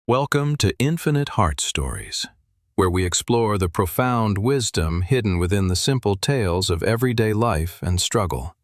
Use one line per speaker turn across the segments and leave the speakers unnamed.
Welcome to Infinite Heart Stories, where we explore the profound wisdom hidden within the simple tales of everyday life and struggle.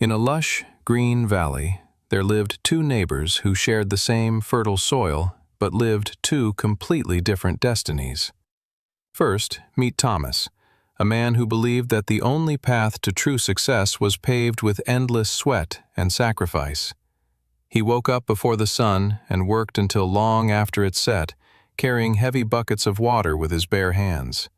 In a lush, green valley, there lived two neighbors who shared the same fertile soil but lived two completely different destinies. First, meet Thomas, a man who believed that the only path to true success was paved with endless sweat and sacrifice. He woke up before the sun and worked until long after it set, carrying heavy buckets of water with his bare hands.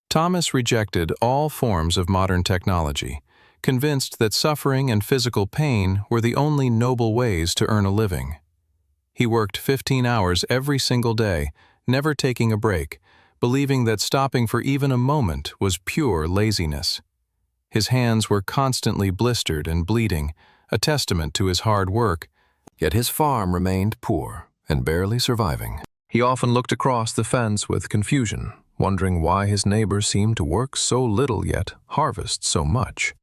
Thomas rejected all forms of modern technology, convinced that suffering and physical pain were the only noble ways to earn a living. He worked 15 hours every single day, never taking a break, believing that stopping for even a moment was pure laziness. His hands were constantly blistered and bleeding, a testament to his hard work, yet his farm remained poor and barely surviving. He often looked across the fence with confusion, wondering why his neighbors seemed to work so little yet harvest so much.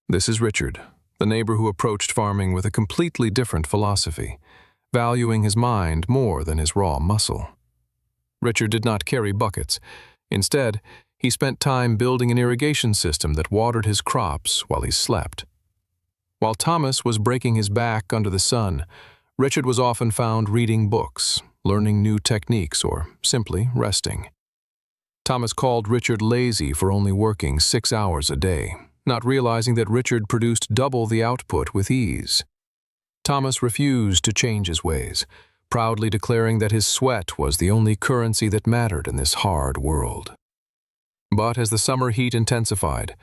This is Richard, the neighbor who approached farming with a completely different philosophy, valuing his mind more than his raw muscle. Richard did not carry buckets. Instead, he spent time building an irrigation system that watered his crops while he slept. While Thomas was breaking his back under the sun, Richard was often found reading books, learning new techniques, or simply resting. Thomas called Richard lazy for only working 6 hours a day, not realizing that Richard produced double the output with ease. Thomas refused to change his ways, proudly declaring that his sweat was the only currency that mattered in this hard world. But as the summer heat intensified,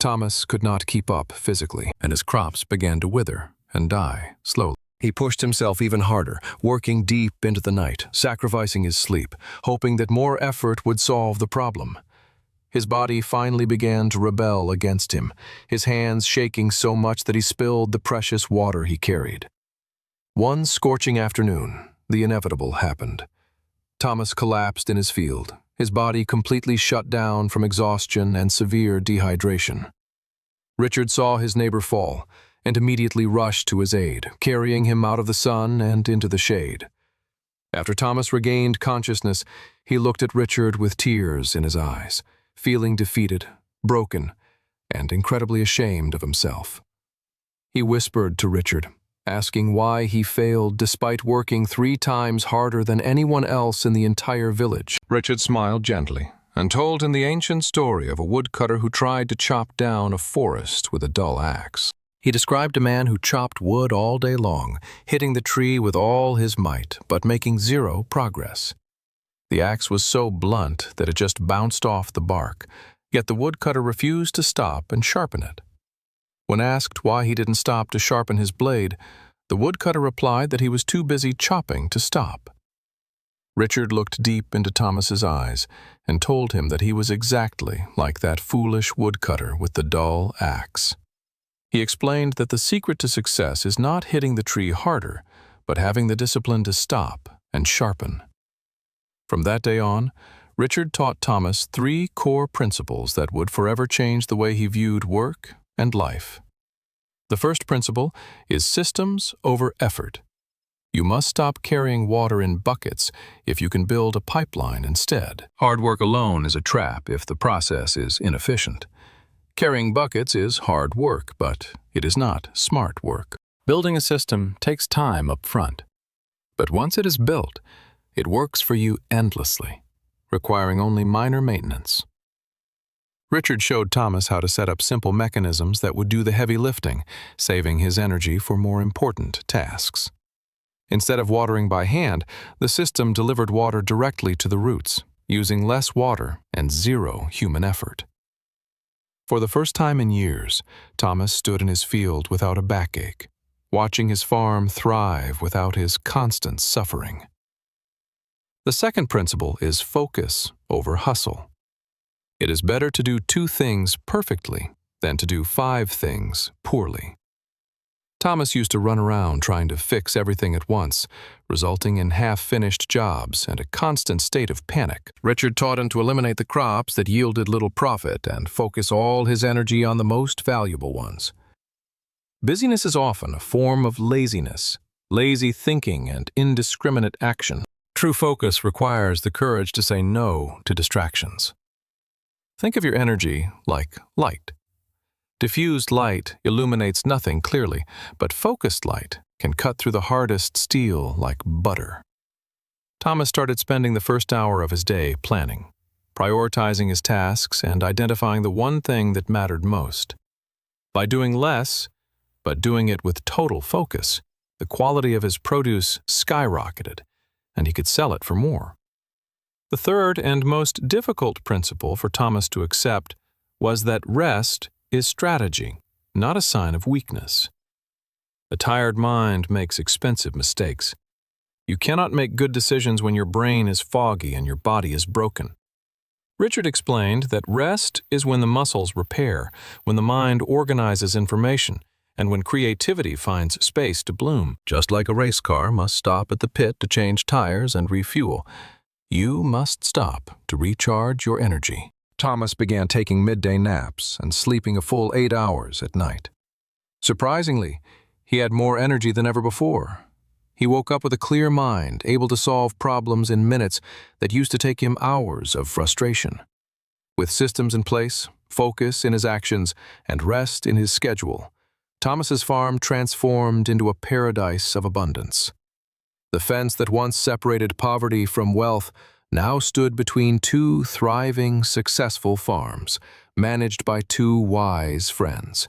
Thomas could not keep up physically, and his crops began to wither and die slowly. He pushed himself even harder, working deep into the night, sacrificing his sleep, hoping that more effort would solve the problem. His body finally began to rebel against him, his hands shaking so much that he spilled the precious water he carried. One scorching afternoon, the inevitable happened. Thomas collapsed in his field, his body completely shut down from exhaustion and severe dehydration. Richard saw his neighbor fall and immediately rushed to his aid, carrying him out of the sun and into the shade. After Thomas regained consciousness, he looked at Richard with tears in his eyes, feeling defeated, broken, and incredibly ashamed of himself. He whispered to Richard, asking why he failed despite working 3 times harder than anyone else in the entire village. Richard smiled gently and told him the ancient story of a woodcutter who tried to chop down a forest with a dull axe. He described a man who chopped wood all day long, hitting the tree with all his might, but making 0 progress. The axe was so blunt that it just bounced off the bark, yet the woodcutter refused to stop and sharpen it. When asked why he didn't stop to sharpen his blade, the woodcutter replied that he was too busy chopping to stop. Richard looked deep into Thomas's eyes and told him that he was exactly like that foolish woodcutter with the dull axe. He explained that the secret to success is not hitting the tree harder, but having the discipline to stop and sharpen. From that day on, Richard taught Thomas 3 core principles that would forever change the way he viewed work and life. The first principle is systems over effort. You must stop carrying water in buckets if you can build a pipeline instead. Hard work alone is a trap if the process is inefficient. Carrying buckets is hard work, but it is not smart work. Building a system takes time up front, but once it is built, it works for you endlessly, requiring only minor maintenance. Richard showed Thomas how to set up simple mechanisms that would do the heavy lifting, saving his energy for more important tasks. Instead of watering by hand, the system delivered water directly to the roots, using less water and 0 human effort. For the first time in years, Thomas stood in his field without a backache, watching his farm thrive without his constant suffering. The second principle is focus over hustle. It is better to do 2 things perfectly than to do 5 things poorly. Thomas used to run around trying to fix everything at once, resulting in half-finished jobs and a constant state of panic. Richard taught him to eliminate the crops that yielded little profit and focus all his energy on the most valuable ones. Busyness is often a form of laziness, lazy thinking, and indiscriminate action. True focus requires the courage to say no to distractions. Think of your energy like light. Diffused light illuminates nothing clearly, but focused light can cut through the hardest steel like butter. Thomas started spending the first hour of his day planning, prioritizing his tasks, and identifying the one thing that mattered most. By doing less, but doing it with total focus, the quality of his produce skyrocketed, and he could sell it for more. The third and most difficult principle for Thomas to accept was that rest is strategy, not a sign of weakness. A tired mind makes expensive mistakes. You cannot make good decisions when your brain is foggy and your body is broken. Richard explained that rest is when the muscles repair, when the mind organizes information, and when creativity finds space to bloom. Just like a race car must stop at the pit to change tires and refuel, you must stop to recharge your energy. Thomas began taking midday naps and sleeping a full 8 hours at night. Surprisingly, he had more energy than ever before. He woke up with a clear mind, able to solve problems in minutes that used to take him hours of frustration. With systems in place, focus in his actions, and rest in his schedule, Thomas's farm transformed into a paradise of abundance. The fence that once separated poverty from wealth now stood between two thriving, successful farms, managed by two wise friends.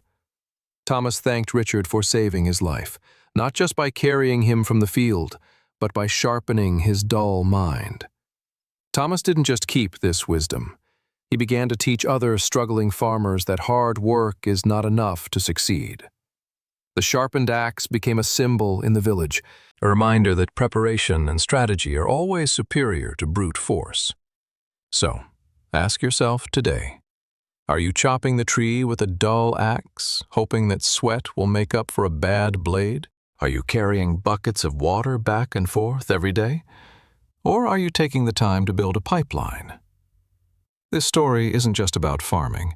Thomas thanked Richard for saving his life, not just by carrying him from the field, but by sharpening his dull mind. Thomas didn't just keep this wisdom. He began to teach other struggling farmers that hard work is not enough to succeed. The sharpened axe became a symbol in the village, a reminder that preparation and strategy are always superior to brute force. So, ask yourself today, are you chopping the tree with a dull axe, hoping that sweat will make up for a bad blade? Are you carrying buckets of water back and forth every day? Or are you taking the time to build a pipeline? This story isn't just about farming.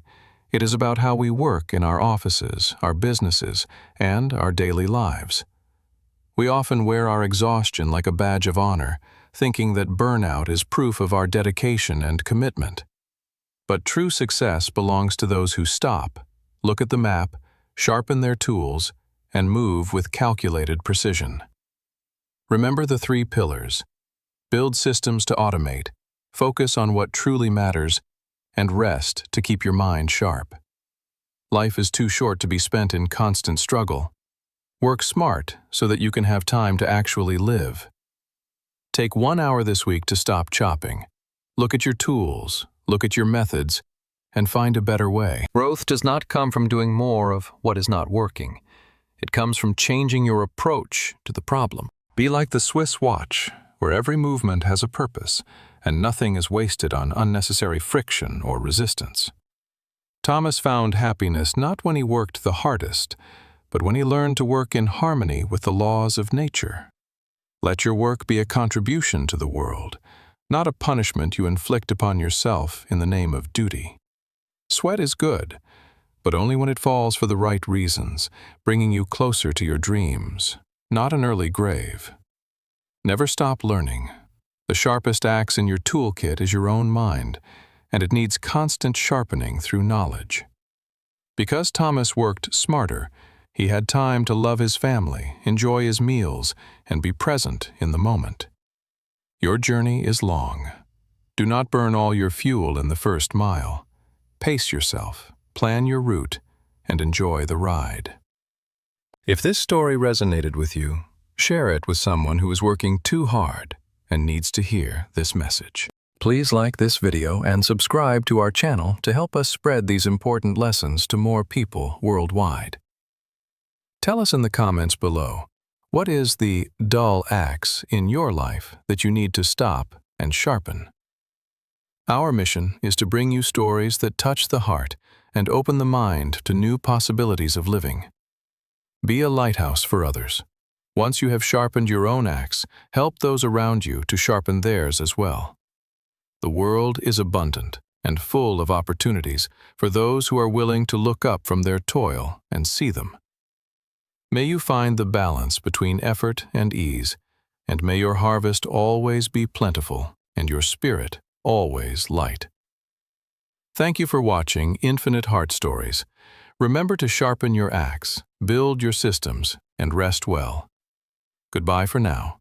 It is about how we work in our offices, our businesses, and our daily lives. We often wear our exhaustion like a badge of honor, thinking that burnout is proof of our dedication and commitment. But true success belongs to those who stop, look at the map, sharpen their tools, and move with calculated precision. Remember the 3 pillars. Build systems to automate, focus on what truly matters, and rest to keep your mind sharp. Life is too short to be spent in constant struggle. Work smart so that you can have time to actually live. Take 1 hour this week to stop chopping. Look at your tools, look at your methods, and find a better way. Growth does not come from doing more of what is not working. It comes from changing your approach to the problem. Be like the Swiss watch, where every movement has a purpose, and nothing is wasted on unnecessary friction or resistance. Thomas found happiness not when he worked the hardest, but when he learned to work in harmony with the laws of nature. Let your work be a contribution to the world, not a punishment you inflict upon yourself in the name of duty. Sweat is good, but only when it falls for the right reasons, bringing you closer to your dreams, not an early grave. Never stop learning. The sharpest axe in your toolkit is your own mind, and it needs constant sharpening through knowledge. Because Thomas worked smarter, he had time to love his family, enjoy his meals, and be present in the moment. Your journey is long. Do not burn all your fuel in the first mile. Pace yourself, plan your route, and enjoy the ride. If this story resonated with you, share it with someone who is working too hard and needs to hear this message. Please like this video and subscribe to our channel to help us spread these important lessons to more people worldwide. Tell us in the comments below, what is the dull axe in your life that you need to stop and sharpen? Our mission is to bring you stories that touch the heart and open the mind to new possibilities of living. Be a lighthouse for others. Once you have sharpened your own axe, help those around you to sharpen theirs as well. The world is abundant and full of opportunities for those who are willing to look up from their toil and see them. May you find the balance between effort and ease, and may your harvest always be plentiful and your spirit always light. Thank you for watching Infinite Heart Stories. Remember to sharpen your axe, build your systems, and rest well. Goodbye for now.